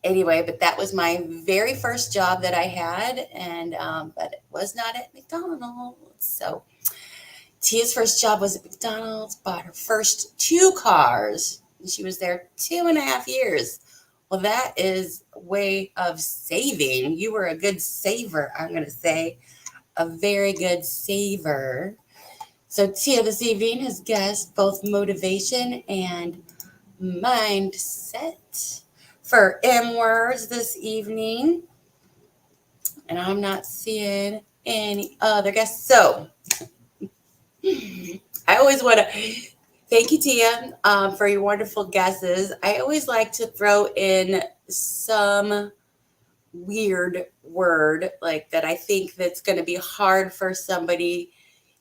Anyway, but that was my very first job that I had, and but it was not at McDonald's. So Tia's first job was at McDonald's. Bought her first two cars, and she was there 2.5 years. Well, that is a way of saving. You were a good saver, I'm going to say. A very good saver. So Tia this evening has guessed both motivation and mindset for M words this evening. And I'm not seeing any other guests. So I always want to thank you, Tia, for your wonderful guesses. I always like to throw in some weird word like that I think that's going to be hard for somebody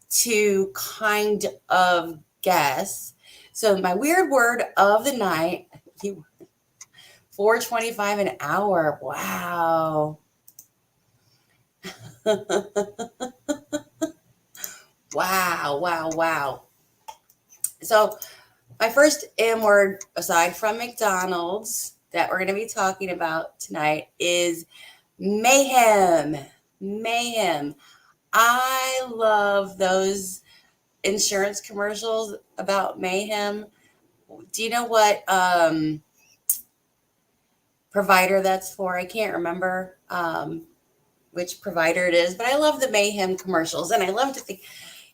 to kind of guess. So my weird word of the night, 4.25 an hour. Wow. Wow, wow, wow. So my first M word, aside from McDonald's, that we're going to be talking about tonight is mayhem. Mayhem. I love those insurance commercials about mayhem. Do you know what provider that's for? I can't remember which provider it is, but I love the mayhem commercials, and I love to think,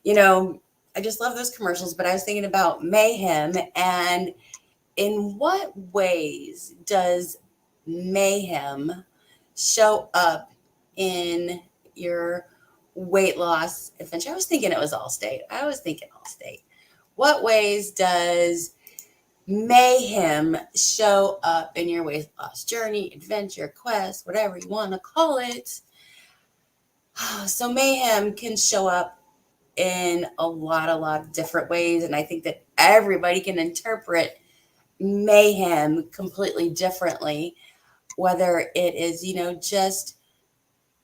you know, I just love those commercials. But I was thinking about mayhem, and in what ways does mayhem show up in your weight loss adventure? I was thinking it was Allstate. I was thinking Allstate. What ways does mayhem show up in your weight loss journey, adventure, quest, whatever you want to call it? So mayhem can show up in a lot of different ways, and I think that everybody can interpret mayhem completely differently, whether it is, just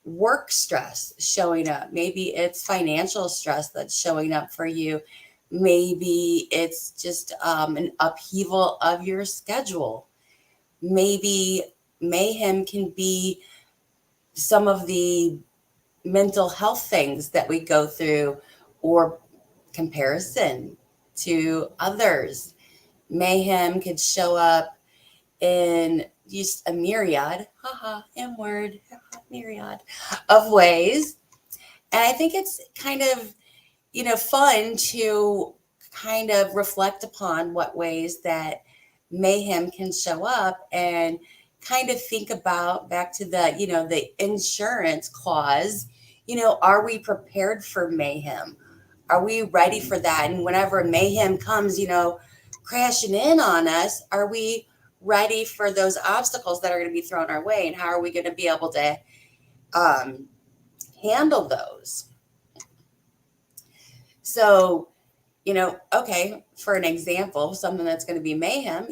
work stress showing up. Maybe it's financial stress that's showing up for you. Maybe it's just an upheaval of your schedule. Maybe mayhem can be some of the mental health things that we go through, or comparison to others. Mayhem could show up in just a myriad, M word, myriad of ways. And I think it's kind of, fun to kind of reflect upon what ways that mayhem can show up, and kind of think about back to the insurance clause. Are we prepared for mayhem? Are we ready for that? And whenever mayhem comes, crashing in on us, are we ready for those obstacles that are going to be thrown our way? And how are we going to be able to um, handle those? So, okay, for an example, something that's going to be mayhem,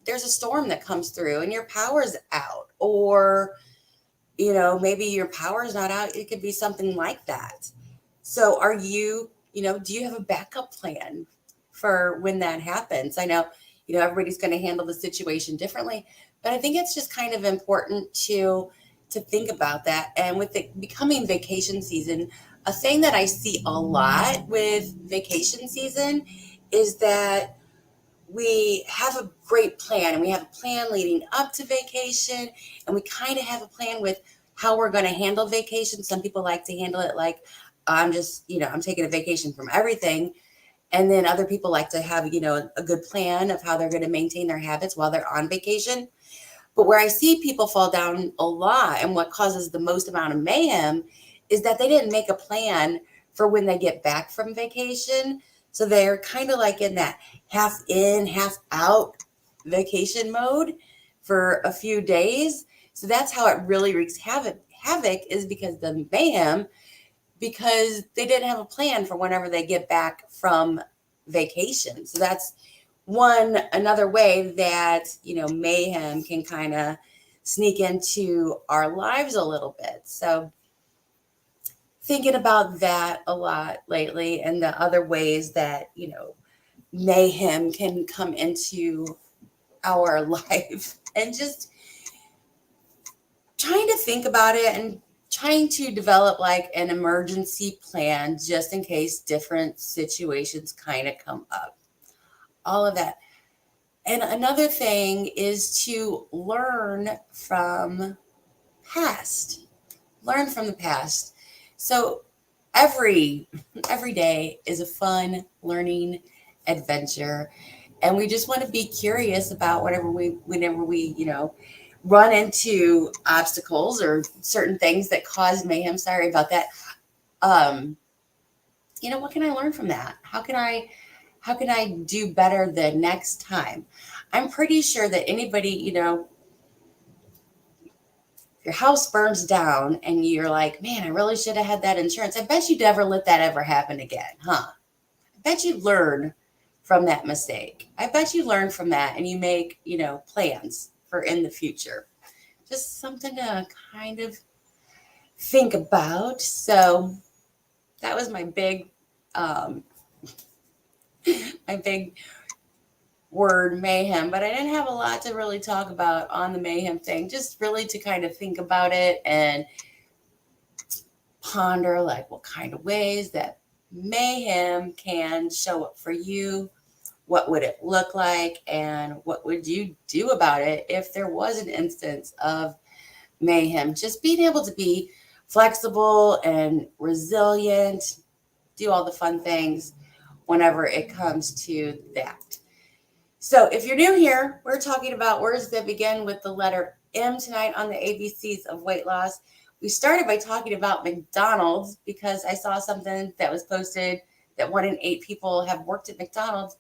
there's a storm that comes through and your power's out, or, maybe your power's not out. It could be something like that. So are you, do you have a backup plan for when that happens? I know, everybody's going to handle the situation differently, but I think it's just kind of important to think about that. And with it becoming vacation season, a thing that I see a lot with vacation season is that we have a great plan, and we have a plan leading up to vacation, and we kind of have a plan with how we're going to handle vacation. Some people like to handle it like, I'm just, I'm taking a vacation from everything. And then other people like to have, a good plan of how they're going to maintain their habits while they're on vacation. But where I see people fall down a lot, and what causes the most amount of mayhem, is that they didn't make a plan for when they get back from vacation. So they're kind of like in that half in, half out vacation mode for a few days. So that's how it really wreaks havoc, is because the mayhem, because they didn't have a plan for whenever they get back from vacation. So that's another way that, mayhem can kind of sneak into our lives a little bit. So thinking about that a lot lately, and the other ways that, mayhem can come into our life. and just trying to think about it and trying to develop like an emergency plan just in case different situations kind of come up. All of that. And another thing is to learn from past. Learn from the past. So every day is a fun learning adventure, and we just want to be curious about whenever we run into obstacles or certain things that cause mayhem. Sorry about that. um what can I learn from that? How can I do better the next time? I'm pretty sure that anybody, your house burns down and you're like, man, I really should have had that insurance. I bet you'd never let that ever happen again, huh? I bet you learn from that mistake. I bet you learn from that and you make, plans for in the future. Just something to kind of think about. So that was um, my big word, mayhem, but I didn't have a lot to really talk about on the mayhem thing, just really to kind of think about it and ponder like what kind of ways that mayhem can show up for you. What would it look like, and what would you do about it if there was an instance of mayhem? Just being able to be flexible and resilient, do all the fun things whenever it comes to that. So if you're new here, we're talking about words that begin with the letter M tonight on the ABCs of weight loss. We started by talking about McDonald's because I saw something that was posted that 1 in 8 people have worked at McDonald's.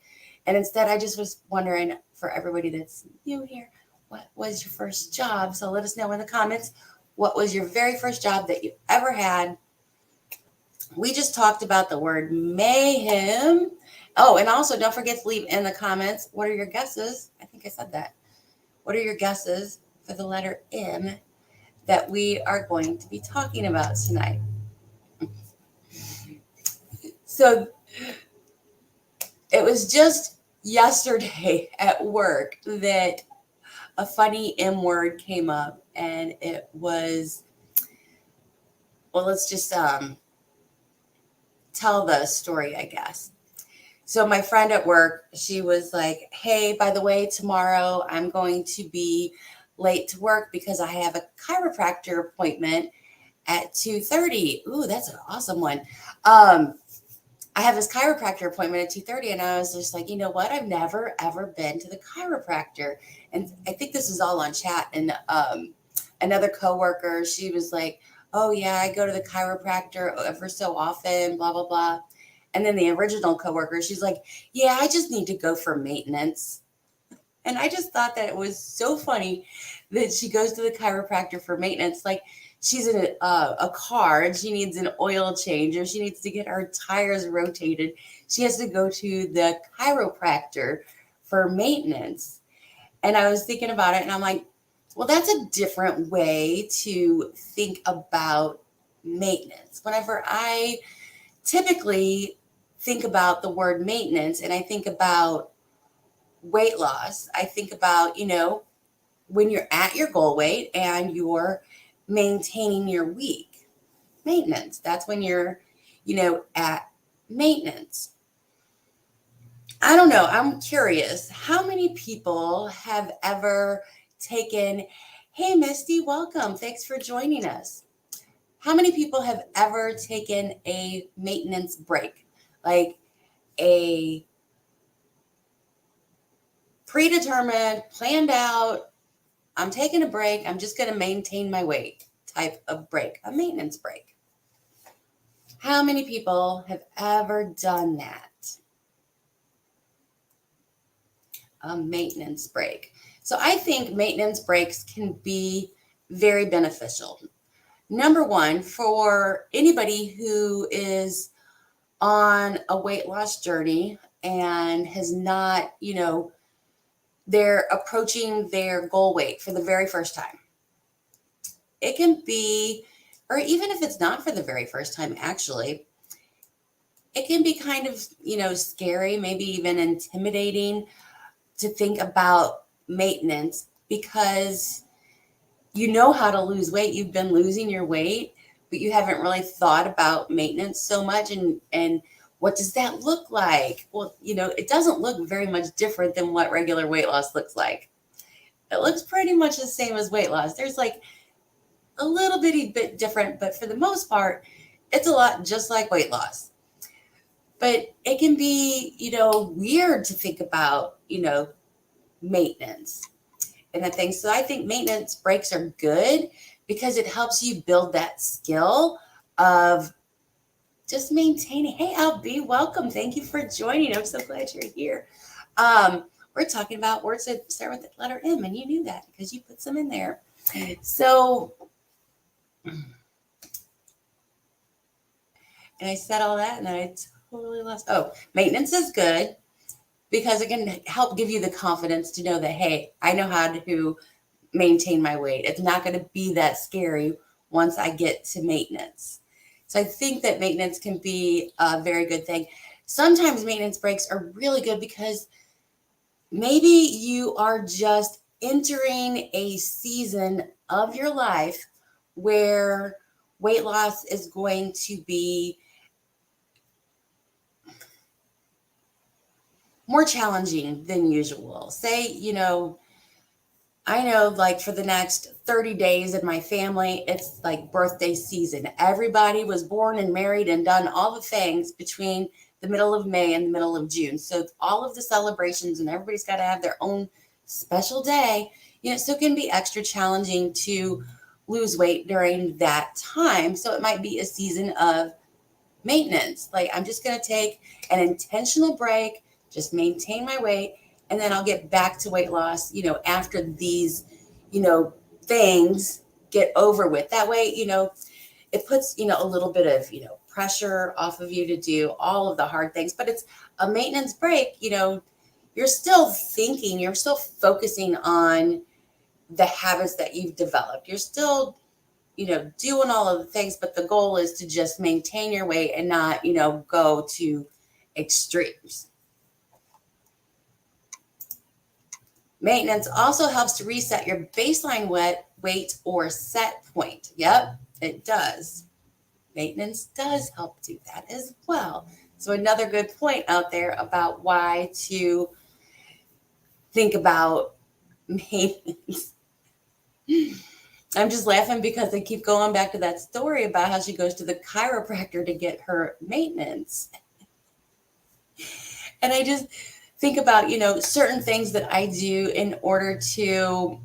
And instead, I just was wondering, for everybody that's new here, what was your first job? So let us know in the comments, what was your very first job that you ever had? We just talked about the word mayhem. Oh, and also don't forget to leave in the comments, what are your guesses? I think I said that. What are your guesses for the letter M that we are going to be talking about tonight? So it was just yesterday at work that a funny M word came up, and it was, well, let's just tell the story, I guess. So my friend at work, she was like, hey, by the way, tomorrow I'm going to be late to work because I have a chiropractor appointment at 2:30. Ooh, that's an awesome one. I have this chiropractor appointment at 2:30, and I was just like, you know what? I've never, ever been to the chiropractor. And I think this is all on chat. And another coworker, she was like, oh, yeah, I go to the chiropractor ever so often, blah, blah, blah. And then the original coworker, she's like, yeah, I just need to go for maintenance. And I just thought that it was so funny that she goes to the chiropractor for maintenance. Like she's in a car and she needs an oil change, or she needs to get her tires rotated. She has to go to the chiropractor for maintenance. And I was thinking about it, and I'm like, well, that's a different way to think about maintenance. Whenever I typically think about the word maintenance and I think about weight loss, I think about, when you're at your goal weight and you're maintaining your week. Maintenance. That's when you're, at maintenance. I don't know. I'm curious. How many people have ever taken, hey, Misty, welcome. Thanks for joining us. How many people have ever taken a maintenance break? Like a predetermined, planned out, I'm taking a break, I'm just going to maintain my weight type of break, a maintenance break. How many people have ever done that? A maintenance break. So I think maintenance breaks can be very beneficial. Number one, for anybody who is on a weight loss journey and has not, they're approaching their goal weight for the very first time. It can be, or even if it's not for the very first time, actually, it can be kind of, scary, maybe even intimidating to think about maintenance because you know how to lose weight. You've been losing your weight, but you haven't really thought about maintenance so much. And what does that look like? Well, it doesn't look very much different than what regular weight loss looks like. It looks pretty much the same as weight loss. There's like a little bitty bit different, but for the most part, it's a lot just like weight loss. But it can be, weird to think about, maintenance and the things. So I think maintenance breaks are good because it helps you build that skill of just maintaining. Hey, Albie, welcome. Thank you for joining. I'm so glad you're here. We're talking about words that start with the letter M, and you knew that because you put some in there. So, and I said all that, and I totally lost. Oh, maintenance is good because it can help give you the confidence to know that, hey, I know how to maintain my weight. It's not going to be that scary once I get to maintenance. So I think that maintenance can be a very good thing. Sometimes maintenance breaks are really good because maybe you are just entering a season of your life where weight loss is going to be more challenging than usual. Say, I know like for the next 30 days in my family, it's like birthday season. Everybody was born and married and done all the things between the middle of May and the middle of June. So all of the celebrations and everybody's got to have their own special day. So it can be extra challenging to lose weight during that time. So it might be a season of maintenance. Like I'm just going to take an intentional break, just maintain my weight, and then I'll get back to weight loss, after these, things get over with. That way, it puts, a little bit of, pressure off of you to do all of the hard things, but it's a maintenance break. You're still thinking, you're still focusing on the habits that you've developed. You're still, doing all of the things, but the goal is to just maintain your weight and not, go to extremes. Maintenance also helps to reset your baseline weight or set point. Yep, it does. Maintenance does help do that as well. So another good point out there about why to think about maintenance. I'm just laughing because I keep going back to that story about how she goes to the chiropractor to get her maintenance. And I just think about, certain things that I do in order to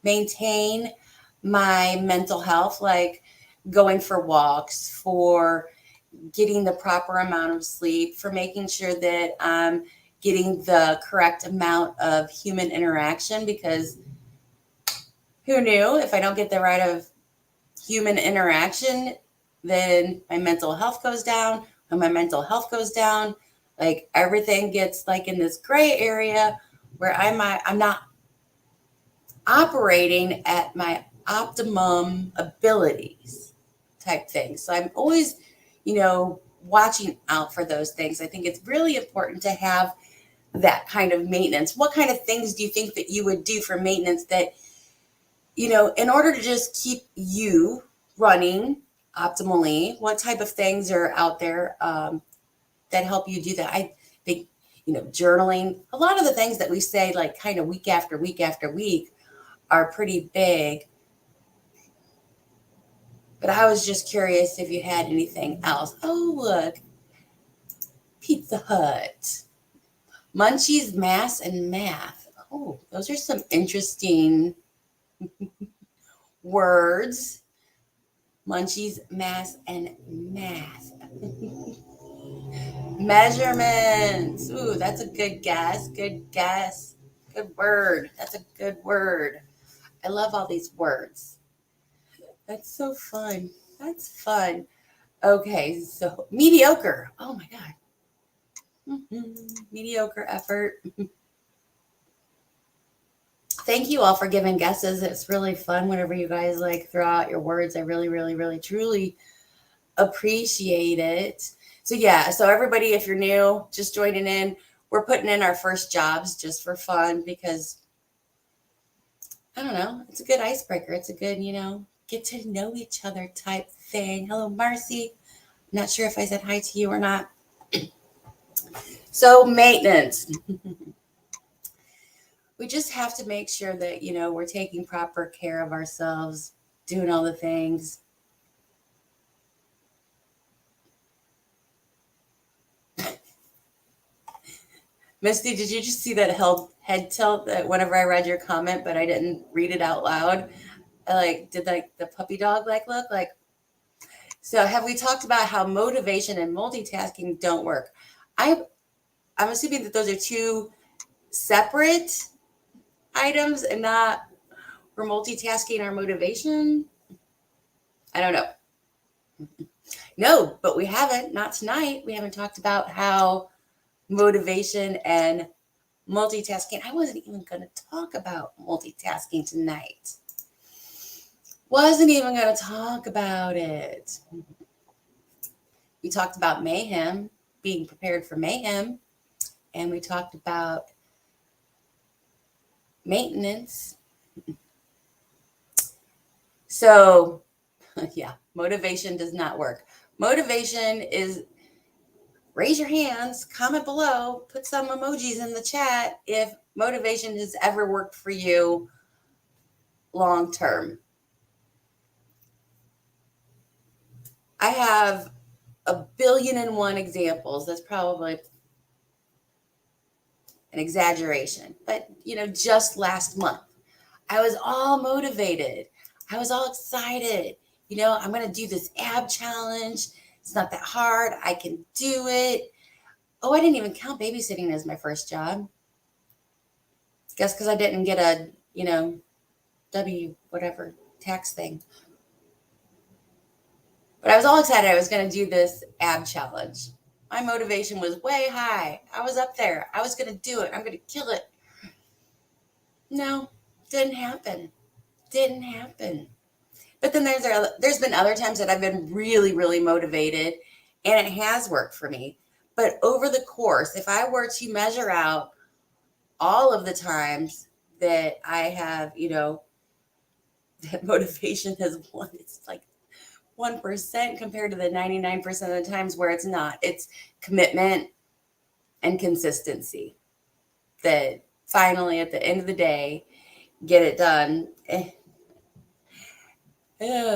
maintain my mental health, like going for walks, for getting the proper amount of sleep, for making sure that I'm getting the correct amount of human interaction, because who knew if I don't get the right of human interaction, then my mental health goes down. When my mental health goes down, like everything gets like in this gray area where I'm not operating at my optimum abilities type thing. So I'm always, watching out for those things. I think it's really important to have that kind of maintenance. What kind of things do you think that you would do for maintenance that, in order to just keep you running optimally? What type of things are out there that help you do that? I think, journaling, a lot of the things that we say, like kind of week after week after week, are pretty big. But I was just curious if you had anything else. Oh, look. Pizza Hut. Munchies, Mass, and Math. Oh, those are some interesting words. Munchies, Mass, and Math. Measurements. Ooh, that's a good guess. Good guess. Good word. That's a good word. I love all these words. That's so fun. That's fun. Okay, so mediocre. Oh my God. Mediocre effort. Thank you all for giving guesses. It's really fun whenever you guys like throw out your words. I really, really, really, truly appreciate it. So yeah, so everybody, if you're new, just joining in, we're putting in our first jobs just for fun because I don't know. It's a good icebreaker. It's a good, get to know each other type thing. Hello, Marcy. Not sure if I said hi to you or not. So maintenance. We just have to make sure that, we're taking proper care of ourselves, doing all the things. Misty, did you just see that head tilt that whenever I read your comment, but I didn't read it out loud? I did the puppy dog look like. So have we talked about how motivation and multitasking don't work? I'm assuming that those are two separate items and not for multitasking or motivation. I don't know. No, but we haven't, not tonight. We haven't talked about how motivation and multitasking. I wasn't even going to talk about multitasking tonight. Wasn't even going to talk about it. We talked about mayhem, being prepared for mayhem, and we talked about maintenance. So, yeah, motivation does not work. Motivation is raise your hands, comment below, put some emojis in the chat if motivation has ever worked for you long term. I have 1,000,000,001 examples. That's probably an exaggeration, but just last month, I was all motivated. I was all excited. I'm going to do this ab challenge. It's not that hard. I can do it. Oh, I didn't even count babysitting as my first job. Guess because I didn't get a, W whatever tax thing. But I was all excited. I was going to do this ab challenge. My motivation was way high. I was up there. I was going to do it. I'm going to kill it. No, didn't happen. Didn't happen. But then there's been other times that I've been really, really motivated, and it has worked for me. But over the course, if I were to measure out all of the times that I have, that motivation has won, it's like 1% compared to the 99% of the times where it's not. It's commitment and consistency that finally at the end of the day get it done.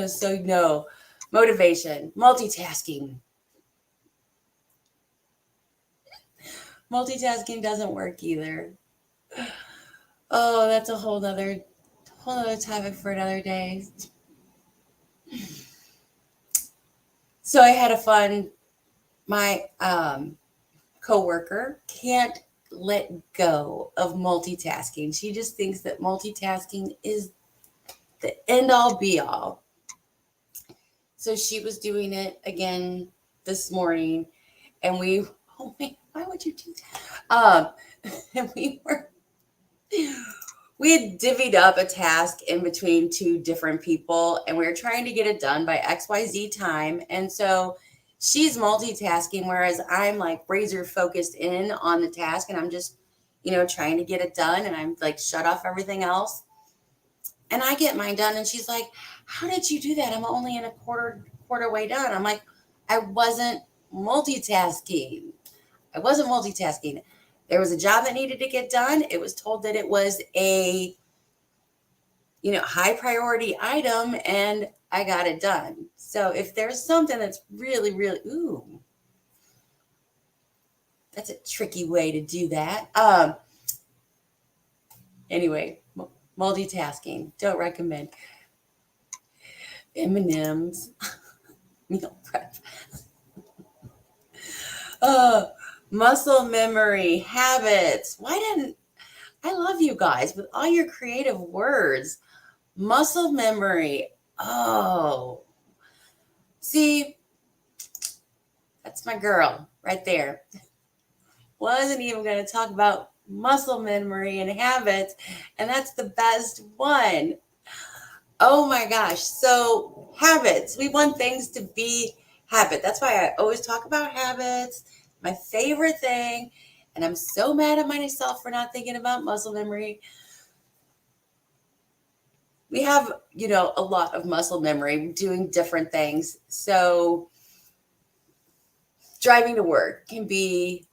So no, motivation, multitasking. Multitasking doesn't work either. Oh, that's a whole other topic for another day. So I had my coworker can't let go of multitasking. She just thinks that multitasking is the end all be all. So she was doing it again this morning, and oh man, why would you do that? And we had divvied up a task in between two different people, and we were trying to get it done by XYZ time. And so she's multitasking, whereas I'm like razor focused in on the task, and I'm just, trying to get it done, and I'm like shut off everything else. And I get mine done, and she's like, "How did you do that? I'm only in a quarter way done." I'm like, I wasn't multitasking. There was a job that needed to get done. It was told that it was a, high priority item, and I got it done. So if there's something that's really, really, that's a tricky way to do that. Anyway, multitasking, don't recommend. M&Ms, meal prep. Muscle memory, habits. I love you guys with all your creative words. Muscle memory. Oh, see, that's my girl right there. Wasn't even going to talk about muscle memory and habits, and that's the best one. Oh my gosh. So habits, we want things to be habit. That's why I always talk about habits, my favorite thing. And I'm so mad at myself for not thinking about muscle memory. we have, a lot of muscle memory doing different things. So driving to work can be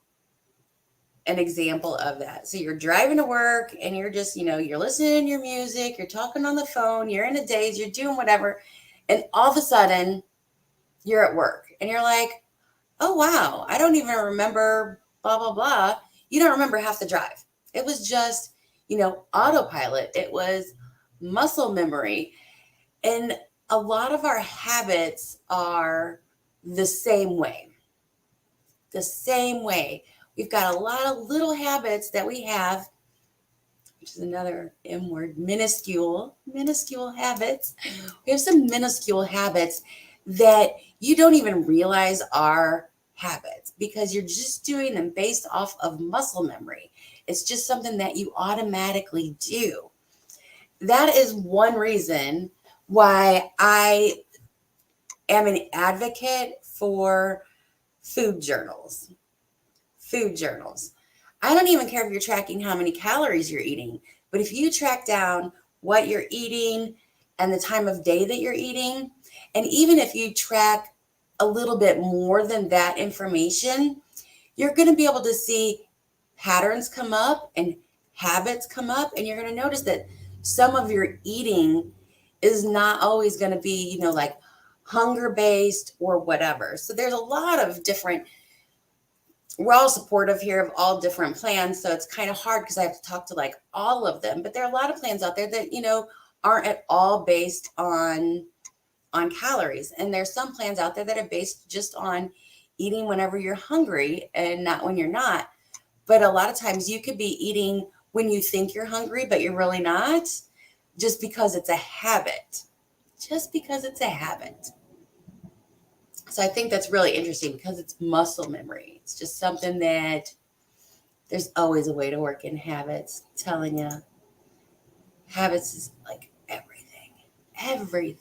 an example of that. So you're driving to work and you're just, you're listening to your music, you're talking on the phone, you're in a daze, you're doing whatever. And all of a sudden you're at work and you're like, oh, wow, I don't even remember blah, blah, blah. You don't remember half the drive. It was just, autopilot. It was muscle memory. And a lot of our habits are the same way. The same way. We've got a lot of little habits that we have, which is another M word, minuscule habits. We have some minuscule habits that you don't even realize are habits because you're just doing them based off of muscle memory. It's just something that you automatically do. That is one reason why I am an advocate for food journals. Food journals. I don't even care if you're tracking how many calories you're eating, but if you track down what you're eating and the time of day that you're eating, and even if you track a little bit more than that information, you're going to be able to see patterns come up and habits come up, and you're going to notice that some of your eating is not always going to be, like hunger based or whatever. So there's a lot of different, we're all supportive here of all different plans. So it's kind of hard because I have to talk to like all of them, but there are a lot of plans out there that, aren't at all based on calories. And there's some plans out there that are based just on eating whenever you're hungry and not when you're not. But a lot of times you could be eating when you think you're hungry, but you're really not, just because it's a habit. Just because it's a habit. So I think that's really interesting because it's muscle memory. It's just something that there's always a way to work in habits. I'm telling you, habits is like everything. Everything.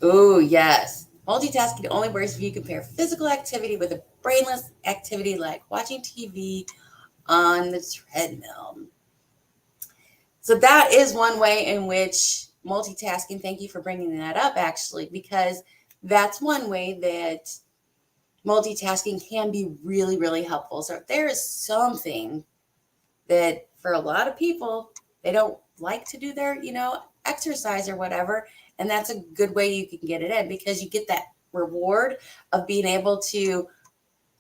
Oh, yes. Multitasking only works if you compare physical activity with a brainless activity like watching TV on the treadmill. So that is one way in which multitasking, thank you for bringing that up actually, because that's one way that multitasking can be really, really helpful. So if there is something that for a lot of people, they don't like to do their, exercise or whatever, and that's a good way you can get it in because you get that reward of being able to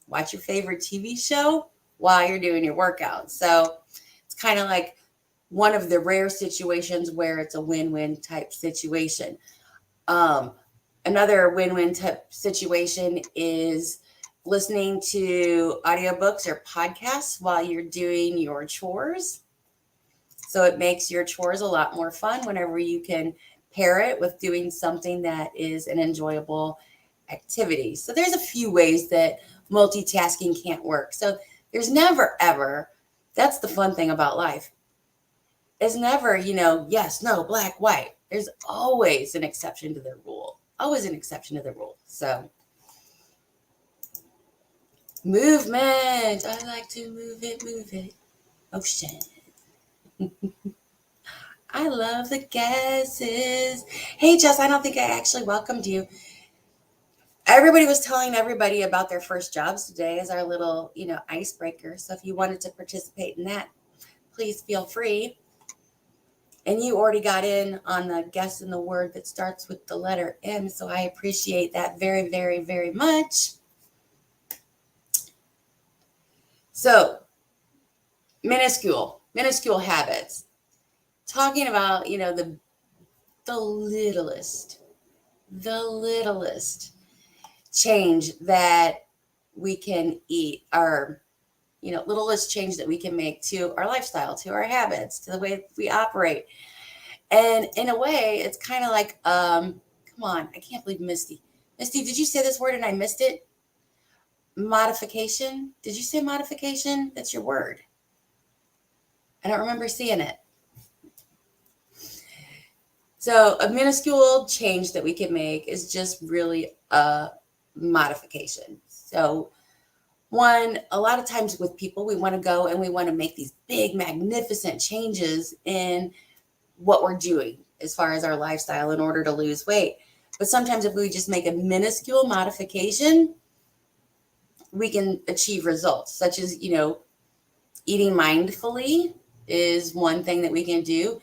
watch your favorite TV show while you're doing your workout. So it's kind of like one of the rare situations where it's a win-win type situation. Another win-win type situation is listening to audiobooks or podcasts while you're doing your chores. So it makes your chores a lot more fun whenever you can pair it with doing something that is an enjoyable activity. So there's a few ways that multitasking can't work. So there's never, ever, that's the fun thing about life. It's never, yes, no, black, white. There's always an exception to the rule. Always an exception to the rule. So movement. I like to move it, move it. Motion. I love the guesses. Hey, Jess, I don't think I actually welcomed you. Everybody was telling everybody about their first jobs today as our little, icebreaker. So if you wanted to participate in that, please feel free. And you already got in on the guess in the word that starts with the letter M. So I appreciate that very, very, very much. So minuscule habits. Talking about, the littlest change that we can eat, our, littlest change that we can make to our lifestyle, to our habits, to the way we operate. And in a way, it's kind of like, come on, I can't believe Misty, did you say this word and I missed it? Modification. Did you say modification? That's your word. I don't remember seeing it. So a minuscule change that we can make is just really a modification. So One, a lot of times with people, we want to go and we want to make these big, magnificent changes in what we're doing as far as our lifestyle in order to lose weight. But sometimes if we just make a minuscule modification, we can achieve results, such as, eating mindfully is one thing that we can do.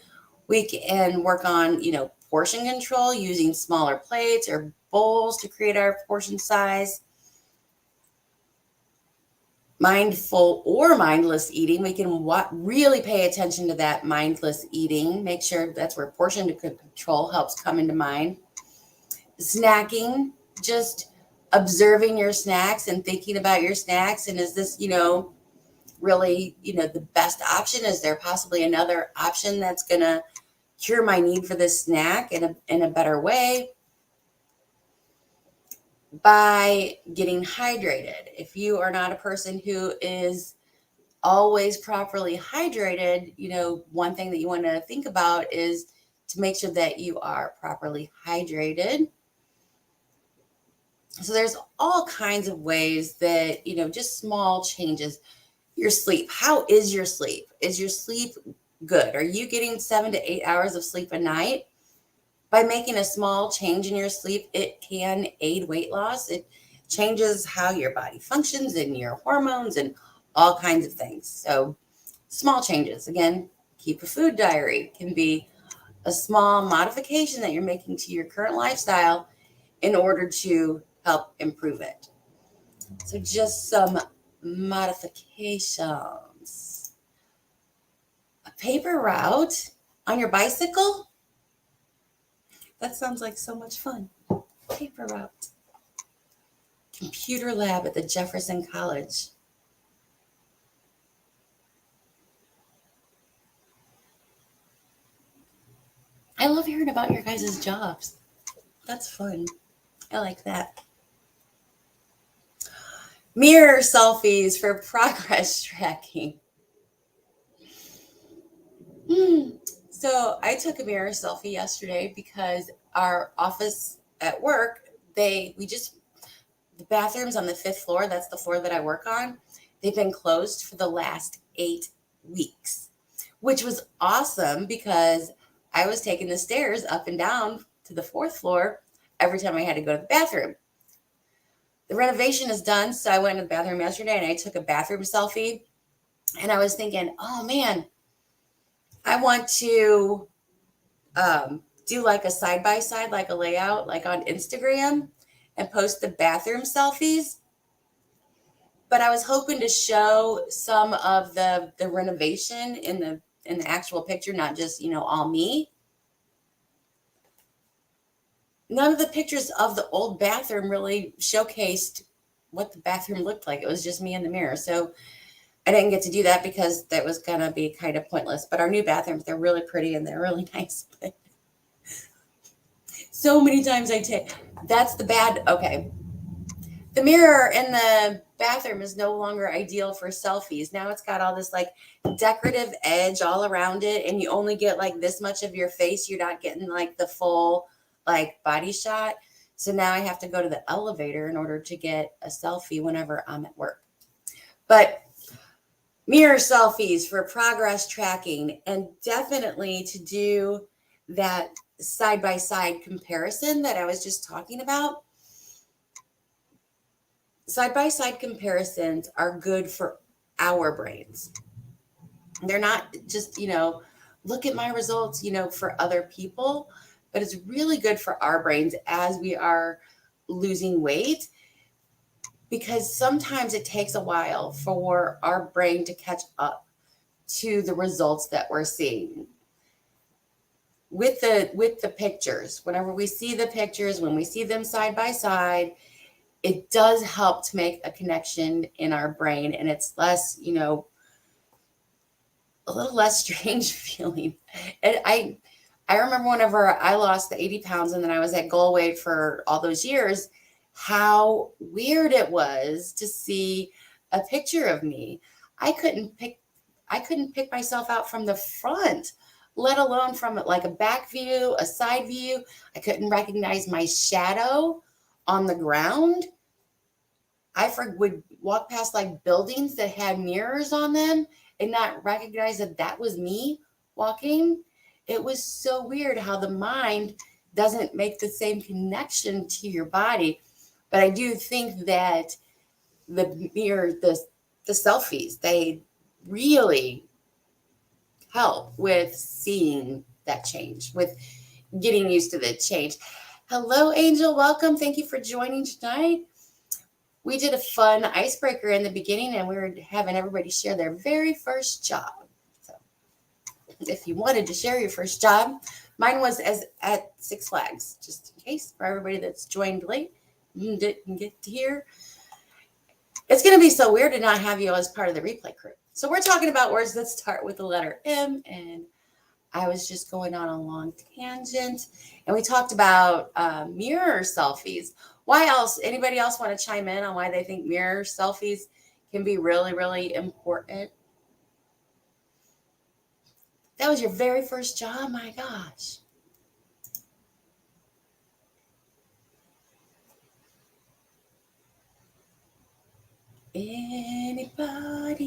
We can work on, portion control using smaller plates or bowls to create our portion size. Mindful or mindless eating, we can really pay attention to that mindless eating. Make sure that's where portion control helps come into mind. Snacking, just observing your snacks and thinking about your snacks. And is this, really, the best option? Is there possibly another option that's going to cure my need for this snack in a better way? By getting hydrated. If you are not a person who is always properly hydrated, one thing that you want to think about is to make sure that you are properly hydrated. So there's all kinds of ways that, just small changes. Your sleep. How is your sleep? Is your sleep good? Are you getting 7 to 8 hours of sleep a night? By making a small change in your sleep, it can aid weight loss. It changes how your body functions and your hormones and all kinds of things. So small changes. Again, keep a food diary. Can be a small modification that you're making to your current lifestyle in order to help improve it. So just some modifications. A paper route on your bicycle? That sounds like so much fun. Paper route. Computer lab at the Jefferson College. I love hearing about your guys' jobs. That's fun. I like that. Mirror selfies for progress tracking. So I took a mirror selfie yesterday because our office at work, the bathrooms on the 5th floor, that's the floor that I work on, they've been closed for the last 8 weeks, which was awesome because I was taking the stairs up and down to the 4th floor every time I had to go to the bathroom. The renovation is done, so I went to the bathroom yesterday and I took a bathroom selfie, and I was thinking, oh man, I want to do like a side-by-side, like a layout, like on Instagram, and post the bathroom selfies. But I was hoping to show some of the renovation in the actual picture, not just, all me. None of the pictures of the old bathroom really showcased what the bathroom looked like. It was just me in the mirror. So I didn't get to do that because that was going to be kind of pointless. But our new bathrooms, they're really pretty and they're really nice. But so many times that's the bad. Okay. The mirror in the bathroom is no longer ideal for selfies. Now it's got all this like decorative edge all around it, and you only get like this much of your face. You're not getting like the full like body shot. So now I have to go to the elevator in order to get a selfie whenever I'm at work. But mirror selfies for progress tracking, and definitely to do that side-by-side comparison that I was just talking about. Side-by-side comparisons are good for our brains. They're not just, look at my results, for other people, but it's really good for our brains as we are losing weight, because sometimes it takes a while for our brain to catch up to the results that we're seeing. With the pictures, whenever we see the pictures, when we see them side by side, it does help to make a connection in our brain, and it's less, a little less strange feeling. And I remember whenever I lost the 80 pounds and then I was at goal weight for all those years, how weird it was to see a picture of me. I couldn't pick myself out from the front, let alone from like a back view, a side view. I couldn't recognize my shadow on the ground. I would walk past like buildings that had mirrors on them and not recognize that that was me walking. It was so weird how the mind doesn't make the same connection to your body. But I do think that the mirror, the selfies, they really help with seeing that change, with getting used to the change. Hello, Angel. Welcome. Thank you for joining tonight. We did a fun icebreaker in the beginning, and we were having everybody share their very first job. So if you wanted to share your first job, mine was as at Six Flags, just in case for everybody that's joined late and didn't get to hear. It's going to be so weird to not have you as part of the replay crew. So we're talking about words that start with the letter M, and I was just going on a long tangent, and we talked about mirror selfies. Why else? Anybody else want to chime in on why they think mirror selfies can be really, really important? That was your very first job? My gosh. Anybody?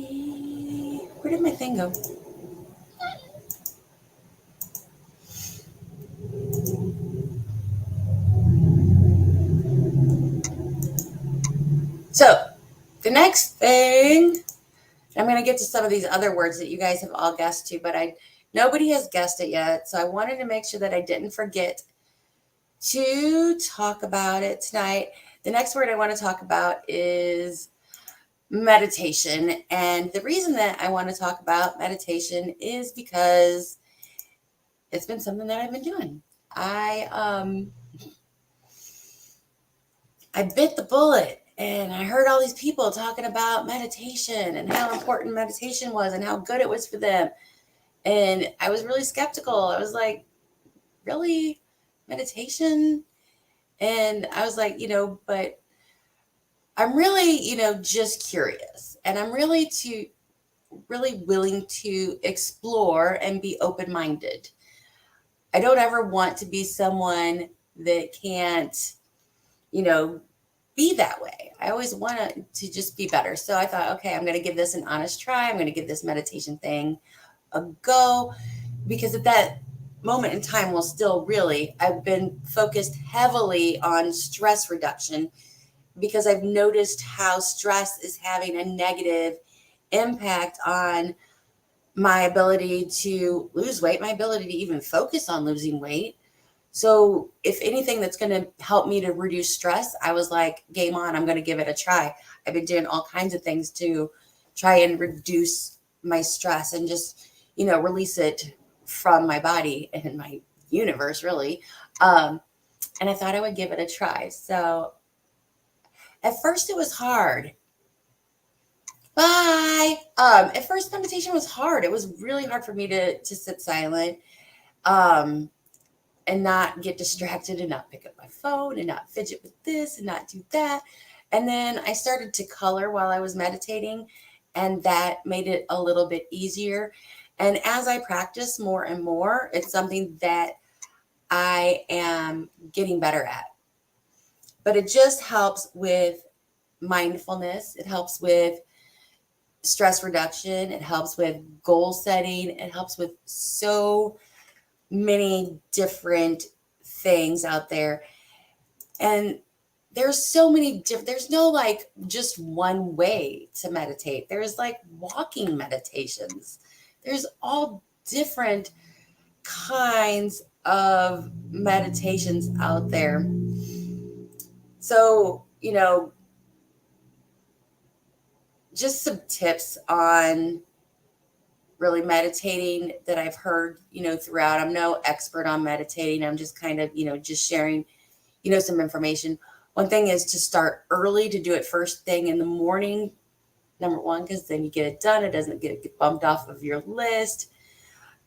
Where did my thing go? So the next thing, I'm going to get to some of these other words that you guys have all guessed to, but nobody has guessed it yet. So I wanted to make sure that I didn't forget to talk about it tonight. The next word I want to talk about is meditation. And the reason that I want to talk about meditation is because it's been something that I've been doing. I bit the bullet and I heard all these people talking about meditation and how important meditation was and how good it was for them. And I was really skeptical. I was like, really? Meditation? And I was like, but I'm really, just curious. And I'm really willing to explore and be open-minded. I don't ever want to be someone that can't, be that way. I always want to just be better. So I thought, okay, I'm going to give this an honest try. I'm going to give this meditation thing a go, because at that moment in time, I've been focused heavily on stress reduction, because I've noticed how stress is having a negative impact on my ability to lose weight, my ability to even focus on losing weight. So if anything that's going to help me to reduce stress, I was like, game on, I'm going to give it a try. I've been doing all kinds of things to try and reduce my stress and just, release it from my body and my universe, really. And I thought I would give it a try. So at first it was hard. Bye. At first meditation was hard. It was really hard for me to sit silent. And not get distracted and not pick up my phone and not fidget with this and not do that. And then I started to color while I was meditating, and that made it a little bit easier. And as I practice more and more, it's something that I am getting better at. But it just helps with mindfulness. It helps with stress reduction. It helps with goal setting. It helps with so many different things out there. And there's so many different, there's no like just one way to meditate. There's like walking meditations. There's all different kinds of meditations out there. So, just some tips on really meditating that I've heard, throughout. I'm no expert on meditating. I'm just kind of, just sharing, some information. One thing is to start early, to do it first thing in the morning. Number one, because then you get it done. It doesn't get bumped off of your list.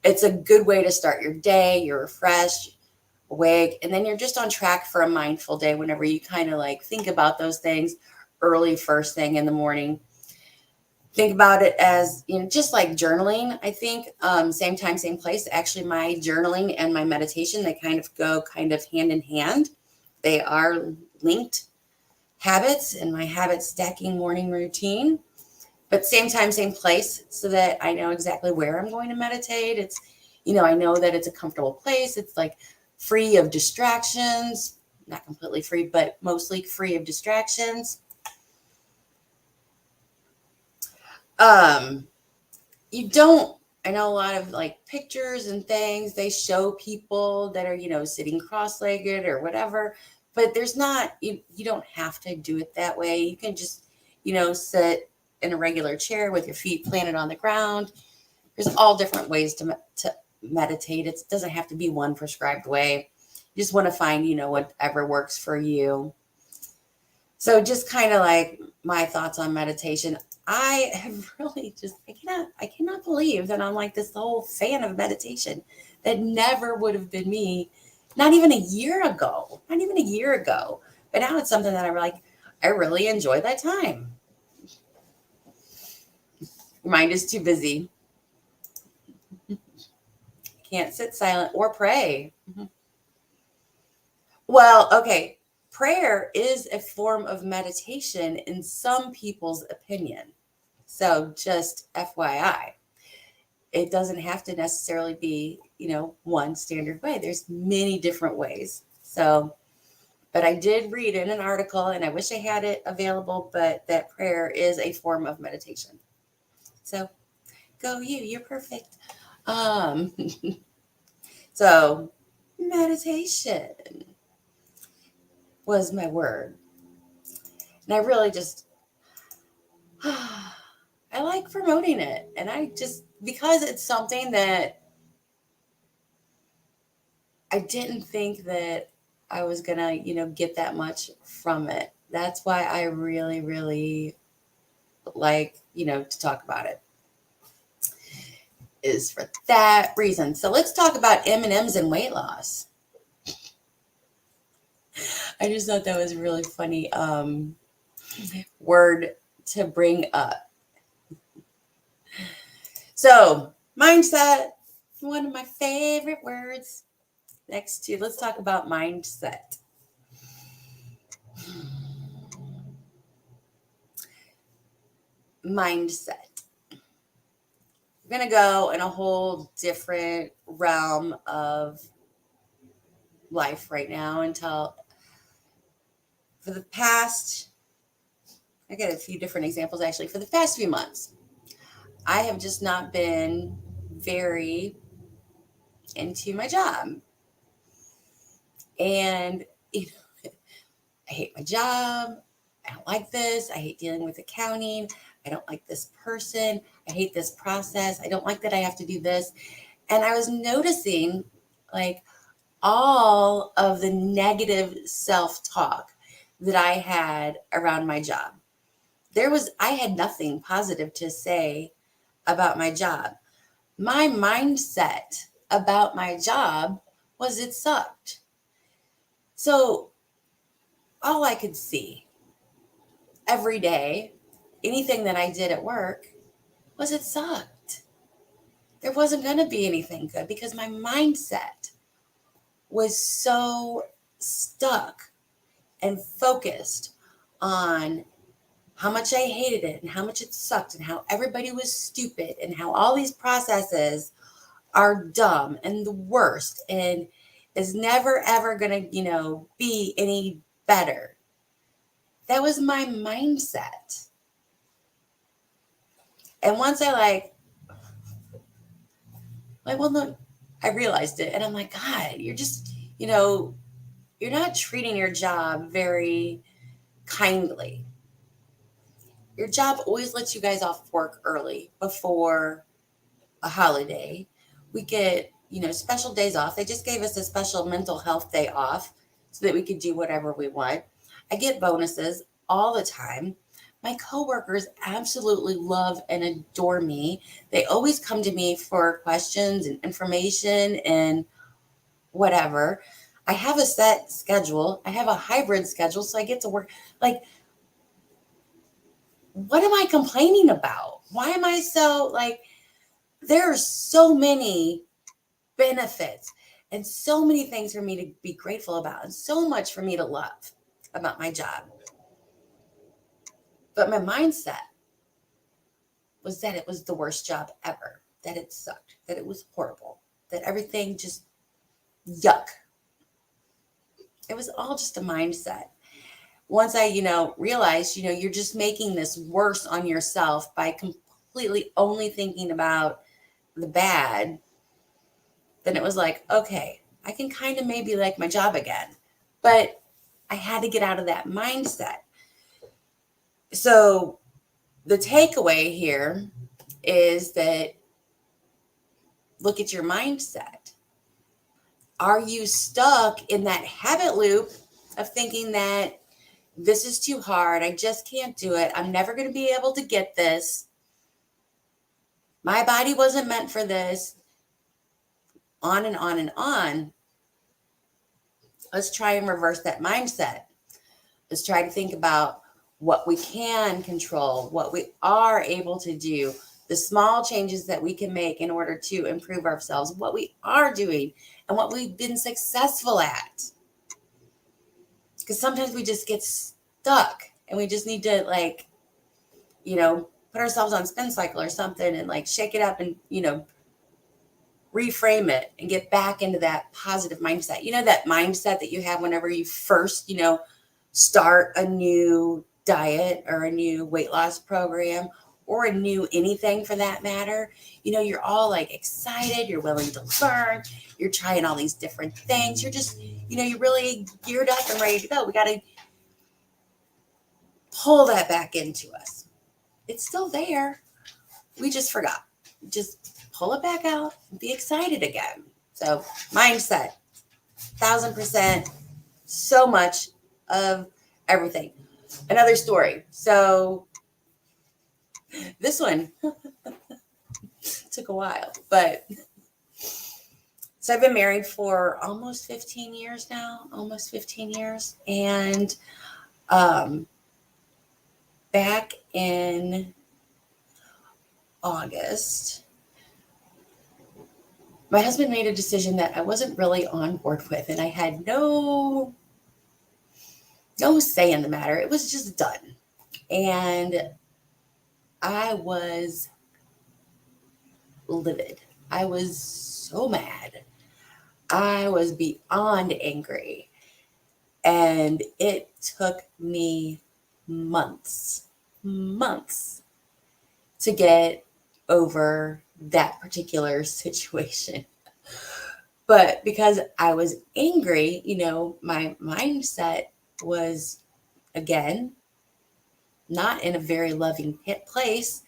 It's a good way to start your day. You're refreshed, awake, and then you're just on track for a mindful day whenever you kind of like think about those things early, first thing in the morning. Think about it as, just like journaling. I think same time, same place. Actually, my journaling and my meditation, they kind of go hand in hand. They are linked habits and my habit stacking morning routine, but same time, same place, so that I know exactly where I'm going to meditate. It's, I know that it's a comfortable place. It's like free of distractions, not completely free, but mostly free of distractions. Um, you don't, I know a lot of like pictures and things, they show people that are, sitting cross-legged or whatever, but there's not, you don't have to do it that way. You can just, sit in a regular chair with your feet planted on the ground. There's all different ways to meditate. It doesn't have to be one prescribed way. You just want to find, whatever works for you. So just kind of like my thoughts on meditation. I have really I cannot believe that I'm like this whole fan of meditation. That never would have been me, not even a year ago, not even a year ago. But now it's something that I really enjoy that time. Your mind is too busy. Can't sit silent or pray. Well, okay. Prayer is a form of meditation in some people's opinion. So just FYI, it doesn't have to necessarily be, one standard way. There's many different ways. So, but I did read in an article, and I wish I had it available, but that prayer is a form of meditation. So go you, you're perfect. Um, so meditation was my word. And I really just, I like promoting it. And because it's something that I didn't think that I was going to, get that much from it. That's why I really, really like, to talk about it, is for that reason. So let's talk about M&Ms and weight loss. I just thought that was a really funny word to bring up. So mindset, one of my favorite words. Let's talk about mindset. Mindset. We're going to go in a whole different realm of life right now until for the past, I got a few different examples actually. For the past few months, I have just not been very into my job. And, I hate my job. I don't like this. I hate dealing with accounting. I don't like this person. I hate this process. I don't like that I have to do this. And I was noticing like all of the negative self-talk that I had around my job. I had nothing positive to say about my job. My mindset about my job was it sucked. So all I could see every day, anything that I did at work, was it sucked. There wasn't going to be anything good because my mindset was so stuck and focused on how much I hated it and how much it sucked and how everybody was stupid and how all these processes are dumb and the worst and is never ever going to, be any better. That was my mindset. And once well, no, I realized it. And I'm like, God, you're just, you're not treating your job very kindly. Your job always lets you guys off work early before a holiday. We get, special days off. They just gave us a special mental health day off so that we could do whatever we want. I get bonuses all the time. My coworkers absolutely love and adore me. They always come to me for questions and information and whatever. I have a set schedule. I have a hybrid schedule, so I get to work. Like, what am I complaining about? Why am I so there are so many benefits and so many things for me to be grateful about and so much for me to love about my job. But my mindset was that it was the worst job ever, that it sucked, that it was horrible, that everything just yuck. It was all just a mindset. Once I, realized, you're just making this worse on yourself by completely only thinking about the bad, then it was like, okay, I can kind of maybe like my job again. But I had to get out of that mindset. So the takeaway here is that look at your mindset. Are you stuck in that habit loop of thinking that this is too hard? I just can't do it. I'm never going to be able to get this. My body wasn't meant for this. On and on and on. Let's try and reverse that mindset. Let's try to think about what we can control, what we are able to do, the small changes that we can make in order to improve ourselves, what we are doing, and what we've been successful at. Because sometimes we just get stuck and we just need to put ourselves on spin cycle or something and shake it up and, reframe it and get back into that positive mindset. That mindset that you have whenever you first, start a new diet or a new weight loss program or a new anything for that matter. You're all excited, you're willing to learn, you're trying all these different things. You're just, you're really geared up and ready to go. We got to pull that back into us. It's still there. We just forgot. Just pull it back out and be excited again. So mindset, 1,000%, so much of everything. Another story. So this one took a while, but so I've been married for almost 15 years now, And back in August, my husband made a decision that I wasn't really on board with, and I had no say in the matter. It was just done. And I was livid. I was so mad. I was beyond angry. And it took me months to get over that particular situation. But because I was angry, my mindset was, again, not in a very loving place.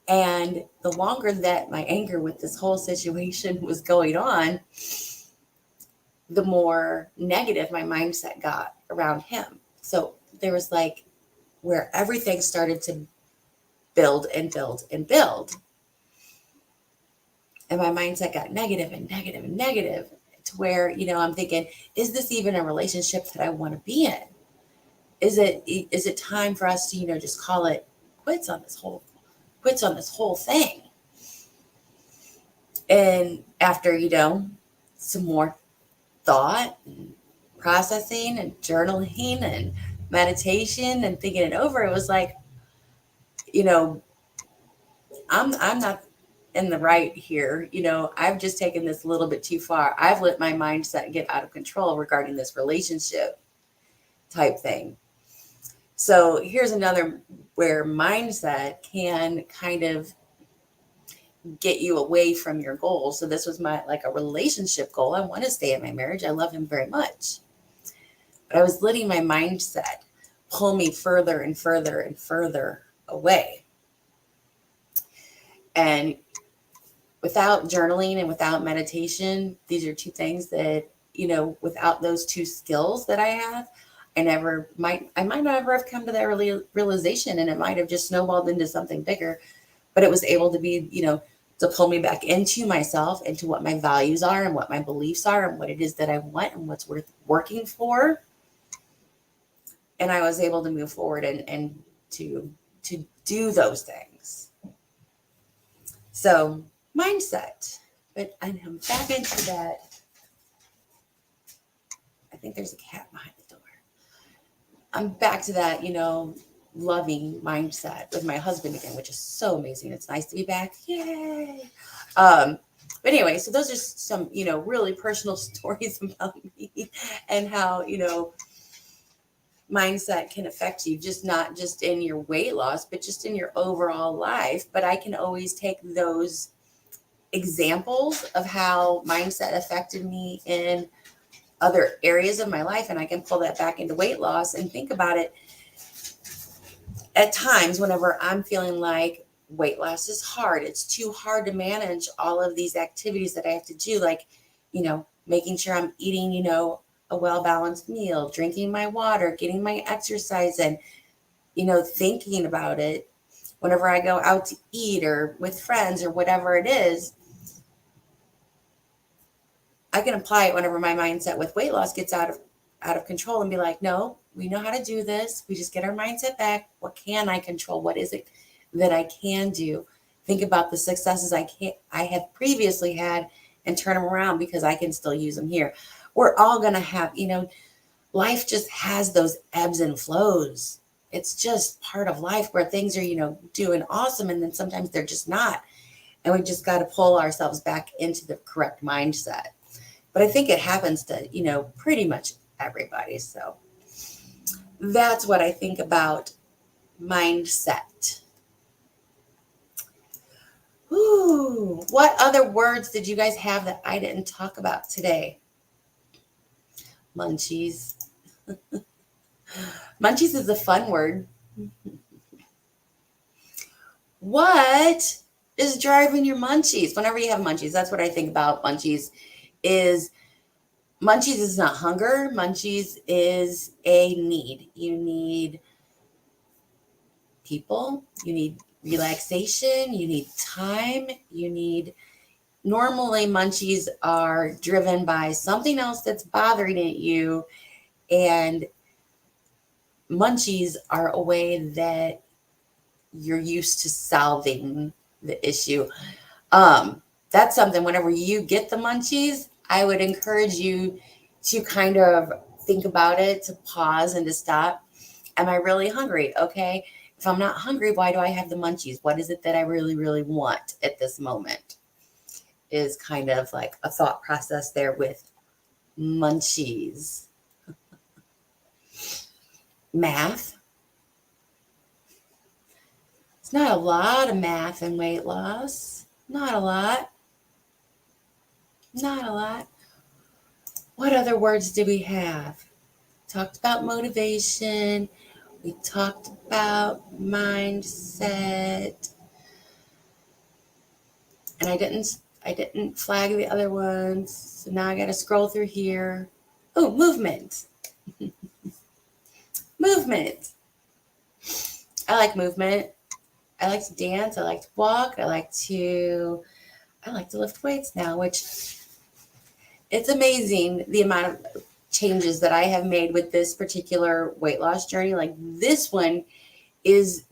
And the longer that my anger with this whole situation was going on, the more negative my mindset got around him. So there was where everything started to build and build and build. And my mindset got negative and negative and negative to where, I'm thinking, is this even a relationship that I want to be in? Is it time for us to, just call it quits on this whole thing? And after, some more thought and processing and journaling and meditation and thinking it over, it was I'm not in the right here. I've just taken this a little bit too far. I've let my mindset get out of control regarding this relationship type thing. So here's another where mindset can kind of get you away from your goal. So this was my a relationship goal. I want to stay in my marriage. I love him very much. But I was letting my mindset pull me further and further and further away. And without journaling and without meditation, these are two things that, without those two skills that I have, I might never have come to that realization, and it might have just snowballed into something bigger. But it was able to be, to pull me back into myself, into what my values are and what my beliefs are and what it is that I want and what's worth working for. And I was able to move forward and to do those things. So mindset, but I'm back into that. I think there's a cat behind the door. I'm back to that, loving mindset with my husband again, which is so amazing. It's nice to be back. Yay. But anyway, so those are some, really personal stories about me and how, mindset can affect you, just not just in your weight loss, but just in your overall life. But I can always take those examples of how mindset affected me in other areas of my life, and I can pull that back into weight loss and think about it at times whenever I'm feeling like weight loss is hard. It's too hard to manage all of these activities that I have to do, like, making sure I'm eating, a well-balanced meal, drinking my water, getting my exercise in, thinking about it whenever I go out to eat or with friends or whatever it is. I can apply it whenever my mindset with weight loss gets out of control and be like, no, we know how to do this. We just get our mindset back. What can I control? What is it that I can do? Think about the successes I have previously had and turn them around, because I can still use them here. We're all going to have, life just has those ebbs and flows. It's just part of life where things are, doing awesome. And then sometimes they're just not. And we just got to pull ourselves back into the correct mindset. But I think it happens to, pretty much everybody. So that's what I think about mindset. Ooh, what other words did you guys have that I didn't talk about today? Munchies. Munchies is a fun word. What is driving your munchies? Whenever you have munchies, that's what I think about. Munchies is not hunger. Munchies is a need. You need people. You need relaxation. You need time. Normally munchies are driven by something else that's bothering you, and munchies are a way that you're used to solving the issue. That's something, whenever you get the munchies, I would encourage you to kind of think about it, to pause and to stop. Am I really hungry? Okay. If I'm not hungry, why do I have the munchies? What is it that I really, really want at this moment? Is kind of like a thought process there with munchies. Math. It's not a lot of math in weight loss. Not a lot. Not a lot. What other words do we have? Talked about motivation. We talked about mindset. And I didn't flag the other ones. So now I got to scroll through here. Oh, movement. Movement. I like movement. I like to dance. I like to walk. I like to lift weights now, which it's amazing the amount of changes that I have made with this particular weight loss journey. Like, this one is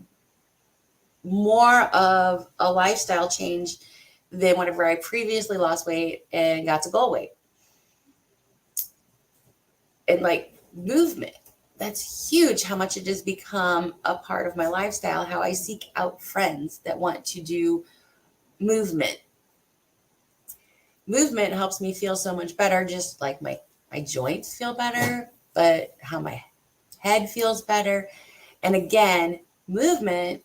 more of a lifestyle change than whenever I previously lost weight and got to goal weight. And like movement, that's huge how much it has become a part of my lifestyle, how I seek out friends that want to do movement. Movement helps me feel so much better, just like my joints feel better, but how my head feels better. And again, movement,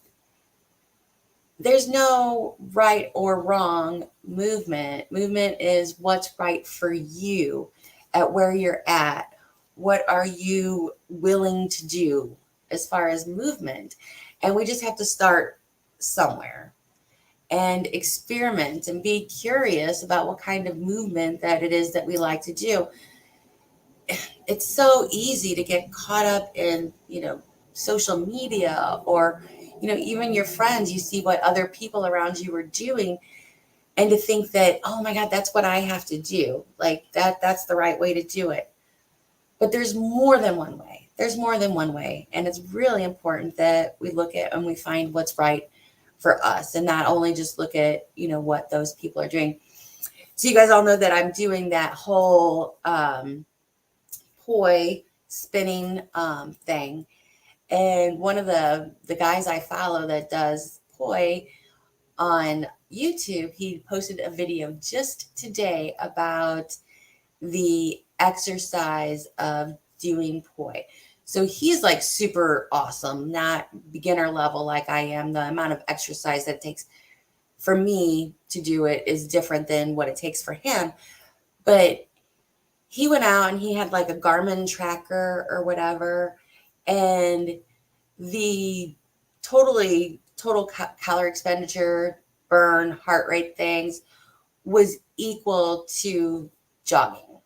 there's no right or wrong movement. Movement is what's right for you at where you're at. What are you willing to do as far as movement? And we just have to start somewhere and experiment and be curious about what kind of movement that it is that we like to do. It's so easy to get caught up in, social media, or, even your friends. You see what other people around you are doing, and to think that, oh my God, that's what I have to do. Like that's the right way to do it. But there's more than one way. There's more than one way. And it's really important that we look at and we find what's right for us, and not only just look at, what those people are doing. So you guys all know that I'm doing that whole poi spinning thing. And one of the guys I follow that does poi on YouTube, he posted a video just today about the exercise of doing poi. So he's like super awesome, not beginner level like I am. The amount of exercise that it takes for me to do it is different than what it takes for him. But he went out and he had like a Garmin tracker or whatever, and the total calorie expenditure, burn, heart rate things was equal to jogging.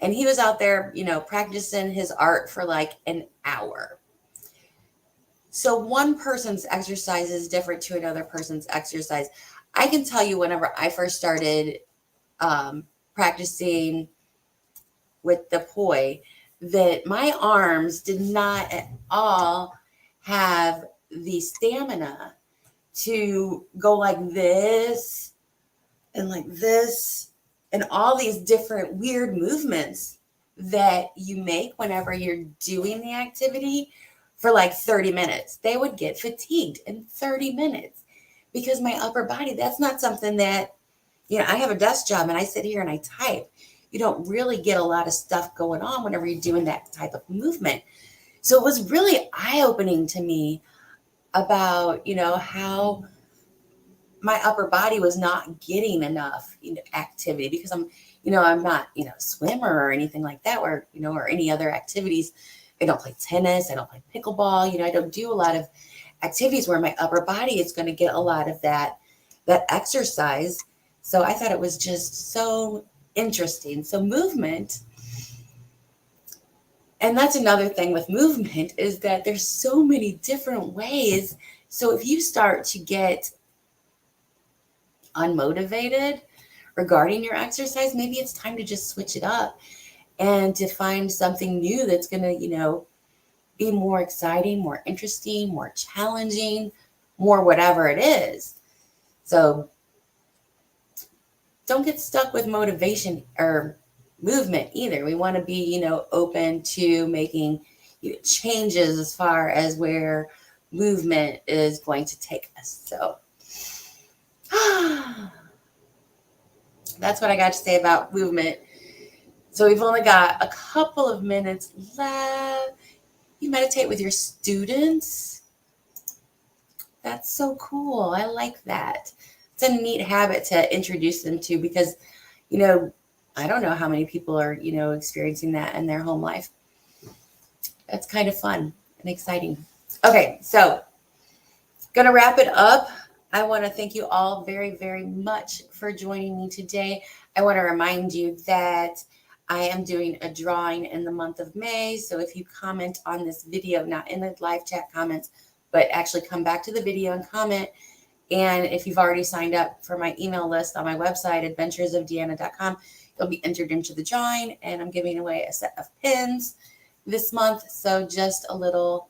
And he was out there, practicing his art for like an hour. So one person's exercise is different to another person's exercise. I can tell you, whenever I first started practicing with the poi, that my arms did not at all have the stamina to go like this and like this and all these different weird movements that you make whenever you're doing the activity for like 30 minutes. They would get fatigued in 30 minutes because my upper body, that's not something that, I have a desk job and I sit here and I type. You don't really get a lot of stuff going on whenever you're doing that type of movement. So it was really eye-opening to me about, how my upper body was not getting enough activity, because I'm not, a swimmer or anything like that, or any other activities. I don't play tennis. I don't play pickleball. I don't do a lot of activities where my upper body is going to get a lot of that exercise. So I thought it was just so interesting. So movement, and that's another thing with movement, is that there's so many different ways. So if you start to get unmotivated regarding your exercise, maybe it's time to just switch it up and to find something new that's going to, be more exciting, more interesting, more challenging, more whatever it is. So don't get stuck with motivation or movement either. We want to be, open to making changes as far as where movement is going to take us. So that's what I got to say about movement. So we've only got a couple of minutes left. You meditate with your students. That's so cool. I like that. It's a neat habit to introduce them to, because, I don't know how many people are, experiencing that in their home life. That's kind of fun and exciting. Okay, so gonna wrap it up. I want to thank you all very, very much for joining me today. I want to remind you that I am doing a drawing in the month of May. So if you comment on this video, not in the live chat comments, but actually come back to the video and comment. And if you've already signed up for my email list on my website, adventuresofdeanna.com, you'll be entered into the drawing. And I'm giving away a set of pins this month. So just a little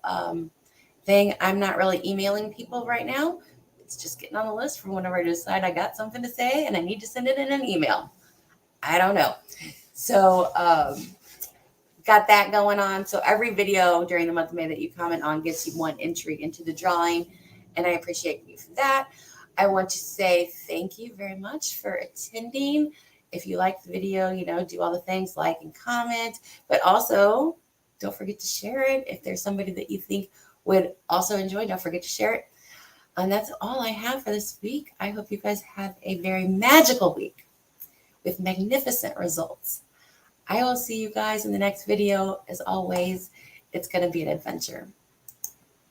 thing. I'm not really emailing people right now. It's just getting on the list for whenever I decide I got something to say and I need to send it in an email. I don't know. So got that going on. So every video during the month of May that you comment on gives you one entry into the drawing. And I appreciate you for that. I want to say thank you very much for attending. If you like the video, do all the things, like and comment, but also don't forget to share it. If there's somebody that you think would also enjoy, don't forget to share it. And that's all I have for this week. I hope you guys have a very magical week with magnificent results. I will see you guys in the next video. As always, it's going to be an adventure.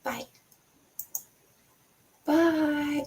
Bye. Bye.